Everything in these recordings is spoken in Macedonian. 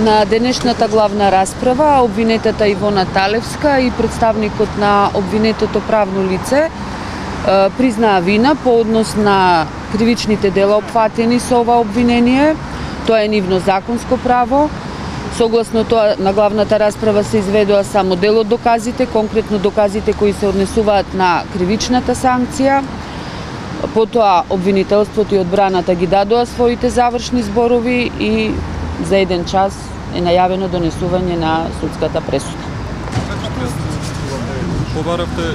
На денешната главна расправа обвинетата Ивона Талевска и представникот на обвинетото правно лице признаа вина по однос на кривичните дела опфатени со ова обвинение. Тоа е нивно законско право. Согласно тоа, на главната расправа се изведоа само дел од доказите, конкретно доказите кои се однесуваат на кривичната санкција. Потоа обвинителството и одбраната ги дадоа своите завршни зборови и за 1 час е најавено донесување на судската пресуда.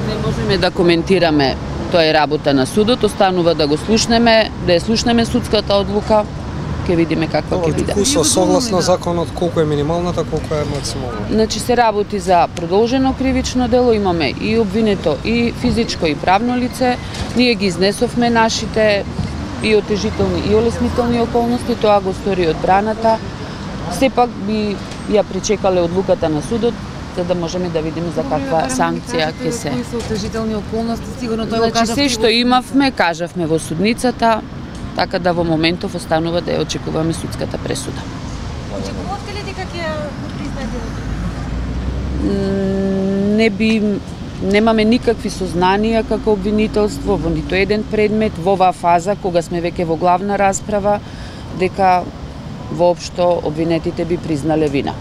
Не можеме да коментираме, тоа е работа на судот, останува да го слушнеме, да ја слушнеме судската одлука, ќе видиме каква ќе биде. Согласно законот, колку е минималната, колку е максималната? Значи се работи за продолжено кривично дело, имаме и обвинето, и физичко, и правно лице. Ние ги изнесовме нашите и отежителни, и олеснителни околности, тоа го стори одбраната. Сепак би ја причекале одлуката на судот, за да можеме да видиме за каква санкција ќе се. Кои се отежителни околности, сигурно тој го Значи кажа. се што имавме, кажавме во судницата, така да во моментов останува да ја очекуваме судската пресуда. Очекувавте ли дека ќе го признаете? Немаме никакви сознанија како обвинителство во ниту еден предмет во оваа фаза, кога сме веќе во главна расправа, дека воопшто обвинетите би признале вина.